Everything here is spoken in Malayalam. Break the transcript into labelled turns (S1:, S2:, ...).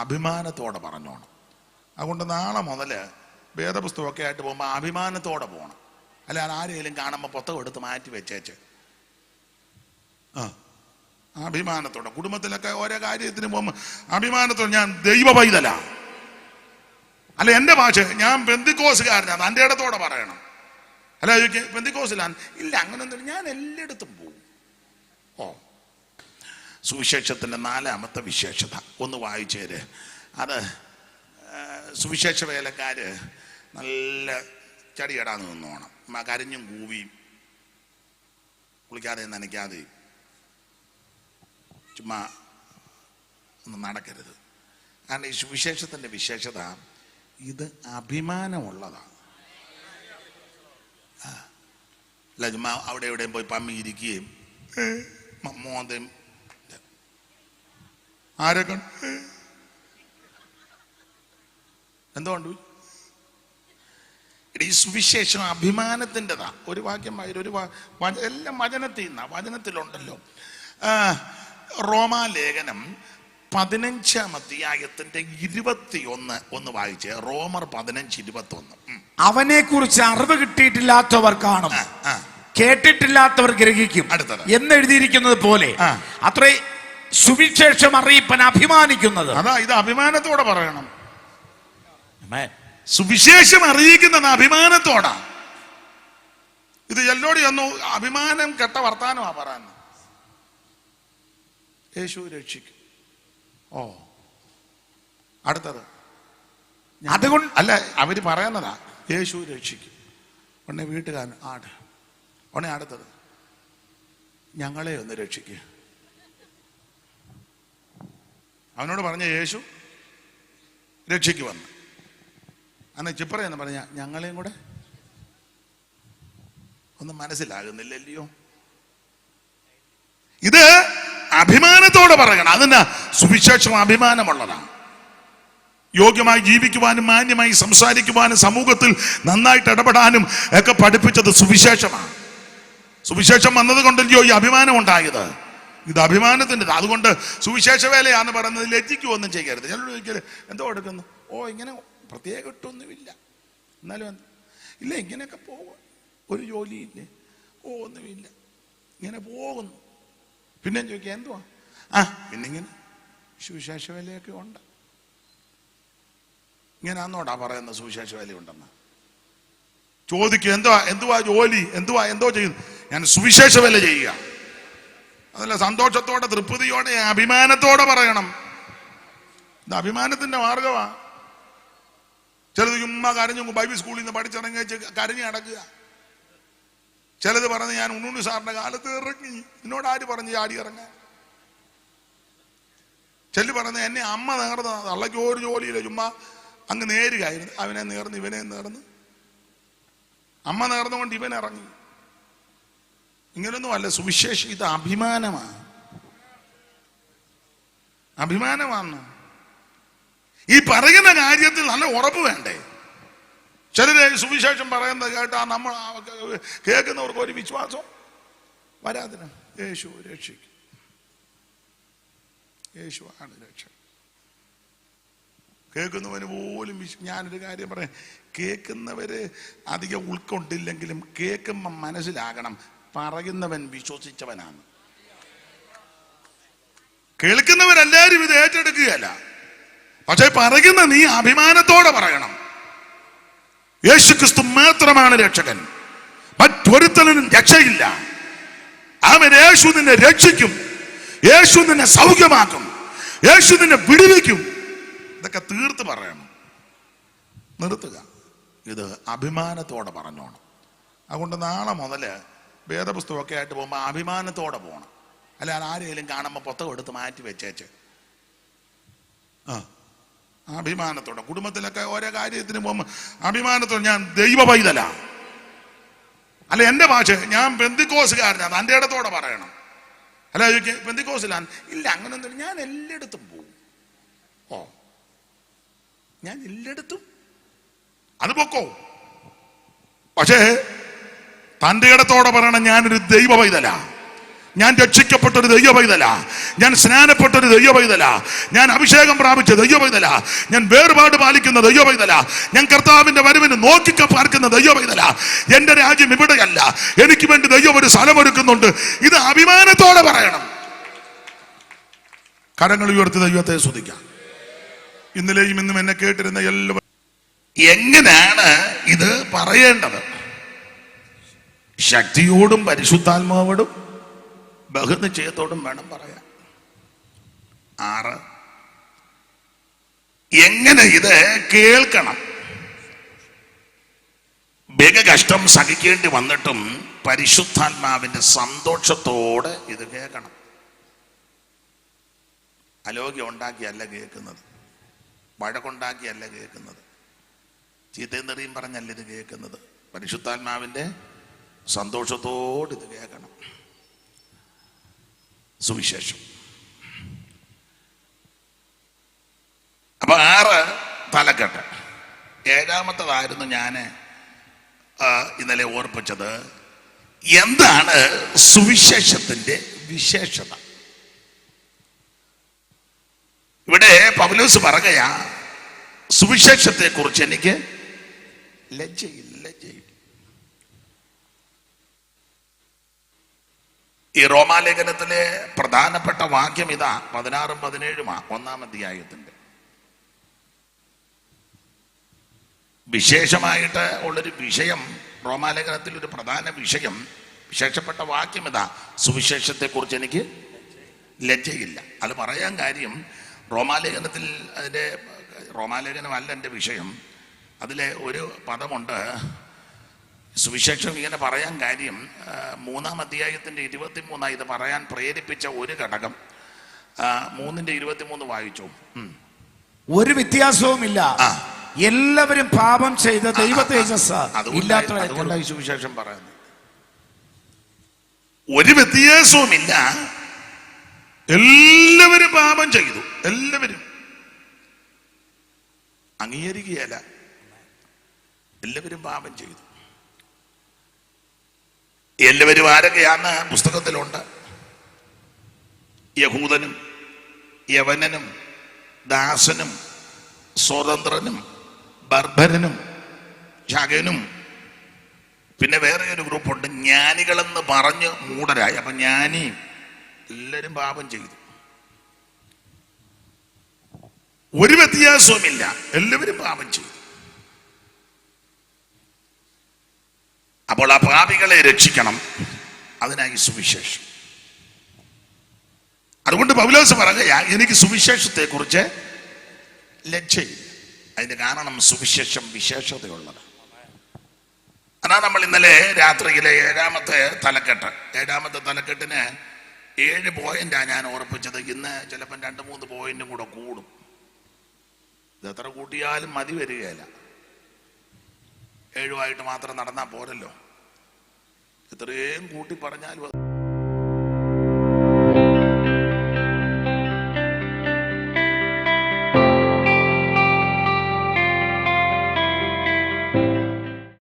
S1: അഭിമാനത്തോടെ പറഞ്ഞോണം. അതുകൊണ്ട് നാളെ മുതൽ വേദപുസ്തകമൊക്കെ ആയിട്ട് പോകുമ്പോൾ അഭിമാനത്തോടെ പോകണം. അല്ലാതെ ആരെങ്കിലും കാണുമ്പോൾ പുസ്തകം എടുത്ത് മാറ്റി വെച്ചേച്ച് അഭിമാനത്തോടെ. കുടുംബത്തിലൊക്കെ ഓരോ കാര്യത്തിന് പോകുമ്പോൾ അഭിമാനത്തോടെ ഞാൻ ദൈവ പൈതലാ, അല്ല എൻ്റെ ഭാഷ ഞാൻ പെന്തിക്കോസുകാരനാണ്, തൻ്റെ ഇടത്തോടെ പറയണം. അല്ല പെന്തിക്കോസിലാണ്, ഇല്ല അങ്ങനെയൊന്നും, ഞാൻ എല്ലായിടത്തും പോകും. സുവിശേഷത്തിൻ്റെ 4ാമത്തെ വിശേഷത ഒന്ന് വായിച്ചേര്. അത് സുവിശേഷ വേലക്കാര് നല്ല ചടിയടാന്ന് നിന്നോണം, കരഞ്ഞും കൂവിയും കുളിക്കാതെയും നനയ്ക്കാതെയും ചുമ്മാ ഒന്നും നടക്കരുത്. കാരണം ഈ സുവിശേഷത്തിൻ്റെ വിശേഷത ഇത് അഭിമാനമുള്ളതാണ്. അല്ല ചുമ്മാ അവിടെ എവിടെയും പോയി പമ്മിയിരിക്കുകയും മോന്തയും ആരൊക്കെ എന്തുകൊണ്ട് ഈ സുവിശേഷം അഭിമാനത്തിൻ്റെതാ. ഒരു വാക്യം എല്ലാം വചനത്തിൽ നിന്നാ, വചനത്തിലുണ്ടല്ലോ. റോമാലേഖനം 15-ാം അധ്യായത്തിന്റെ 21 ഒന്ന് വായിച്ചേ. റോമർ 15:21.
S2: അവനെ കുറിച്ച് അറിവ് കിട്ടിയിട്ടില്ലാത്തവർ കാണും, കേട്ടിട്ടില്ലാത്തവർ ഗ്രഹിക്കും എന്നെഴുതിയിരിക്കുന്നത് പോലെ അത്രേ സുവിശേഷം അറിയിപ്പൻ അഭിമാനിക്കുന്നത്.
S1: അതാ ഇത് അഭിമാനത്തോടെ പറയണം. സുവിശേഷം അറിയിക്കുന്നത് അഭിമാനത്തോടാ. ഇത് എല്ലോടി ഒന്നു അഭിമാനം കെട്ട വർത്താനമാ പറയാൻ. യേശു രക്ഷിക്കും. അടുത്തത് അതുകൊണ്ട് അല്ല, അവര് പറയുന്നതാ യേശു രക്ഷിക്കും. ഉടനെ വീട്ടുകാരൻ ഉടനെ അടുത്തത് ഞങ്ങളെ ഒന്ന് രക്ഷിക്കുക. അവനോട് പറഞ്ഞ യേശു രക്ഷിക്കുവന്ന്. അന്ന് ചിപ്പറയെന്ന് പറഞ്ഞ ഞങ്ങളെയും കൂടെ ഒന്നും മനസ്സിലാകുന്നില്ലല്ലയോ. ഇത് അഭിമാനത്തോടെ പറയണം. അതിന് സുവിശേഷം അഭിമാനമുള്ളതാണ്. യോഗ്യമായി ജീവിക്കുവാനും മാന്യമായി സംസാരിക്കുവാനും സമൂഹത്തിൽ നന്നായിട്ട് ഇടപെടാനും ഒക്കെ പഠിപ്പിച്ചത് സുവിശേഷമാണ്. സുവിശേഷം വന്നത് കൊണ്ടല്ലോ ഈ അഭിമാനം ഉണ്ടായത്. ഇത് അഭിമാനത്തിൻ്റെ. അതുകൊണ്ട് സുവിശേഷ വേലയാന്ന് പറയുന്നത് ലജ്ജിക്കുവൊന്നും ചെയ്യരുത്. ചിലർ ചോദിക്കല് എന്തോ എടുക്കുന്നു, ഇങ്ങനെ പ്രത്യേക ഇട്ടൊന്നുമില്ല, എന്നാലും ഇല്ല ഇങ്ങനെയൊക്കെ പോകും, ഒരു ജോലിയില്ലേ, ഒന്നുമില്ല, ഇങ്ങനെ പോകുന്നു. പിന്നെ ചോദിക്കുക എന്തുവാ, പിന്നിങ്ങനെ സുവിശേഷ വേലയൊക്കെ ഉണ്ട്. ഇങ്ങനെ അന്നോടാ പറയുന്ന സുവിശേഷ വേലയുണ്ടെന്ന് ചോദിക്കുക. എന്തുവാ ജോലി, എന്തോ ചെയ്യുന്നു? ഞാൻ സുവിശേഷ വേല ചെയ്യുക. അതല്ല, സന്തോഷത്തോടെ തൃപ്തിയോടെ അഭിമാനത്തോടെ പറയണം. ഇത് അഭിമാനത്തിന്റെ മാർഗമാ. ചിലത് ചുമ്മാ കരഞ്ഞു ബൈബിൾ സ്കൂളിൽ നിന്ന് പഠിച്ചിറങ്ങി കരഞ്ഞ് നടക്കുക. ചിലത് പറഞ്ഞ് ഞാൻ ഉണ്ണുണ്ണി സാറിന്റെ കാലത്ത് ഇറങ്ങി, എന്നോട് ആര് പറഞ്ഞ് ചാടി ഇറങ്ങാൻ. ചെല്ലു പറഞ്ഞ് എന്നെ അമ്മ നേർന്ന തള്ളയ്ക്ക് ഒരു ജോലിയില്ല, ചുമ്മാ അങ്ങ് നേരുകയായിരുന്നു. അവനെ നേർന്ന് ഇവനെ നേർന്ന്, അമ്മ നേർന്നുകൊണ്ട് ഇവൻ ഇറങ്ങി. ഇങ്ങനൊന്നും അല്ല സുവിശേഷം. ഇത് അഭിമാനമാണ്. ഈ പറയുന്ന കാര്യത്തിൽ നല്ല ഉറപ്പ് വേണ്ടേ? ചിലര് സുവിശേഷം പറയുന്നത് കേട്ടാ നമ്മൾ കേൾക്കുന്നവർക്ക് ഒരു വിശ്വാസം വരാതിന്. യേശു രക്ഷിക്കും, യേശുവാണ് രക്ഷ. കേൾക്കുന്നവന് പോലും ഞാനൊരു കാര്യം പറയാം, കേൾക്കുന്നവര് അധികം ഉൾക്കൊണ്ടില്ലെങ്കിലും കേൾക്കുമ്പം മനസ്സിലാകണം പറയുന്നവൻ വിശ്വസിച്ചവനാണ്. കേൾക്കുന്നവരെല്ലാരും ഇത് ഏറ്റെടുക്കുകയല്ല, പക്ഷെ പറയുന്ന നീ അഭിമാനത്തോടെ പറയണം. യേശുക്രിസ്തു മാത്രമാണ് രക്ഷകൻ, മറ്റൊരുത്തനും രക്ഷയില്ല. അവൻ യേശു നിന്നെ രക്ഷിക്കും, യേശു നിന്നെ സൗഖ്യമാക്കും, യേശു നിന്നെ വിടുവിക്കും. ഇതൊക്കെ തീർത്ത് പറയണം, നിർത്തുക. ഇത് അഭിമാനത്തോടെ പറഞ്ഞോണം. അതുകൊണ്ട് നാളെ മുതല് വേദപുസ്തകമൊക്കെ ആയിട്ട് പോകുമ്പോൾ അഭിമാനത്തോടെ പോകണം. അല്ലാതെ ആരെങ്കിലും കാണുമ്പോൾ പുസ്തകം എടുത്ത് മാറ്റി വെച്ചേച്ച് അഭിമാനത്തോടെ. കുടുംബത്തിലൊക്കെ ഓരോ കാര്യത്തിന് പോകുമ്പോൾ അഭിമാനത്തോടെ ഞാൻ ദൈവ പൈതലാ, അല്ല എൻ്റെ ഭാഷ ഞാൻ പെന്തിക്കോസുകാരനാണ്, തൻ്റെ ഇടത്തോടെ പറയണം. അല്ല പെന്തിക്കോസിലാണ്, ഇല്ല അങ്ങനെയൊന്നും, ഞാൻ എല്ലായിടത്തും പോകും. ഞാൻ എല്ലായിടത്തും അത് പൊക്കോ, പക്ഷേ തൻ്റെ ഇടത്തോടെ പറയണം ഞാനൊരു ദൈവ പൈതലാ, ഞാൻ രക്ഷിക്കപ്പെട്ടൊരു ദൈവ പൈതലാ, ഞാൻ സ്നാനപ്പെട്ടൊരു ദൈവ പൈതലാ, ഞാൻ അഭിഷേകം പ്രാപിച്ച ദൈവ പൈതലാ, ഞാൻ വേർപാട് പാലിക്കുന്ന ദൈവ പൈതലാ, ഞാൻ കർത്താവിന്റെ വരവിന് നോക്കിക്ക പാർക്കുന്ന ദൈവ പൈതലാ. എന്റെ രാജ്യം ഇവിടെയല്ല, എനിക്ക് വേണ്ടി ദൈവം ഒരു സ്ഥലമൊരുക്കുന്നുണ്ട്. ഇത് അഭിമാനത്തോടെ പറയണം. കരങ്ങൾ ഉയർത്തി ദൈവത്തെ സ്തുതിക്കാം. ഇന്നലെയും ഇന്നും എന്നെ കേട്ടിരുന്ന എല്ലാവരും എങ്ങനെയാണ് ഇത് പറയേണ്ടത്? ശക്തിയോടും പരിശുദ്ധാത്മാവോടും ബഹുനിശ്ചയത്തോടും വേണം പറയാൻ. 6, എങ്ങനെ ഇത് കേൾക്കണം? കഷ്ടം സഹിക്കേണ്ടി വന്നിട്ടും പരിശുദ്ധാത്മാവിന്റെ സന്തോഷത്തോടെ ഇത് കേൾക്കണം. അലോഗ്യം ഉണ്ടാക്കിയല്ല കേൾക്കുന്നത്, വഴക്കുണ്ടാക്കിയല്ല കേൾക്കുന്നത്, ചീത്തയും തെറിയും പറഞ്ഞല്ല ഇത് കേൾക്കുന്നത്. പരിശുദ്ധാത്മാവിന്റെ സന്തോഷത്തോട് ഇത് കേൾക്കണം. സുവിശേഷം. അപ്പൊ 6 തലക്കെട്ട്. 7-ാമത്തതായിരുന്നു ഞാൻ ഇന്നലെ ഓർപ്പിച്ചത്. എന്താണ് സുവിശേഷത്തിന്റെ വിശേഷത? ഇവിടെ പൗലോസ് പറയുകയാ, സുവിശേഷത്തെ കുറിച്ച് എനിക്ക് ലജ്ജയില്ല. ഈ റോമാലേഖനത്തിലെ പ്രധാനപ്പെട്ട വാക്യം ഇതാ, 16-ഉം 17-ഉമാ 1-ാം അധ്യായത്തിന്റെ. വിശേഷമായിട്ട് ഉള്ളൊരു വിഷയം, റോമാലേഖനത്തിൽ ഒരു പ്രധാന വിഷയം, വിശേഷപ്പെട്ട വാക്യം ഇതാ, സുവിശേഷത്തെ കുറിച്ച് എനിക്ക് ലജ്ജയില്ല. അത് പറയാൻ കാര്യം, റോമാലേഖനത്തിൽ റോമാലേഖനമല്ല എൻ്റെ വിഷയം, അതിലെ ഒരു പദമുണ്ട്. സുവിശേഷം ഇങ്ങനെ പറയാൻ കാര്യം, 3-ാം അധ്യായത്തിന്റെ 23 ഇത് പറയാൻ പ്രേരിപ്പിച്ച ഒരു ഘടകം. 3-ന്റെ 23 വായിച്ചു.
S2: ഒരു വ്യത്യാസവുമില്ല, എല്ലാവരും പാപം ചെയ്ത ദൈവ തേജസ്സ്
S1: അതുകൊണ്ടായി സുവിശേഷം പറയുന്നത്. ഒരു വ്യത്യാസവുമില്ല, എല്ലാവരും പാപം ചെയ്തു. എല്ലാവരും അംഗീകരിക്കുകയല്ല, എല്ലാവരും പാപം ചെയ്തു. എല്ലാവരും ആരൊക്കെയാന്ന് പുസ്തകത്തിലുണ്ട്. യഹൂദനും യവനനും ദാസനും സ്വതന്ത്രനും ബർബരനും ശകനും, പിന്നെ വേറെ ഒരു ഗ്രൂപ്പുണ്ട് ജ്ഞാനികളെന്ന് പറഞ്ഞ് മൂഢരായി. അപ്പൊ ജ്ഞാനിയും എല്ലാവരും പാപം ചെയ്തു. ഒരു വ്യത്യാസവുമില്ല, എല്ലാവരും പാപം ചെയ്തു. അപ്പോൾ ആ പാപികളെ രക്ഷിക്കണം, അതിനായി സുവിശേഷം. അതുകൊണ്ട് പൗലോസ് പറയുക, എനിക്ക് സുവിശേഷത്തെ കുറിച്ച് ലജ്ജയില്ല. അതിന്റെ കാരണം സുവിശേഷം വിശേഷതയുള്ളത്. അതാ നമ്മൾ ഇന്നലെ രാത്രിയിലെ 7-ാമത്തെ തലക്കെട്ട്. 7-ാമത്തെ തലക്കെട്ടിന് 7 പോയിന്റാണ് ഞാൻ ഓർപ്പിച്ചത്. ഇന്ന് ചിലപ്പോൾ 2-3 പോയിന്റും കൂടെ കൂടും. ഇത് എത്ര കൂട്ടിയാലും മതി വരികയില്ല. 7 മാത്രം നടന്നാൽ പോരല്ലോ, എത്രയും കൂട്ടി പറഞ്ഞാലും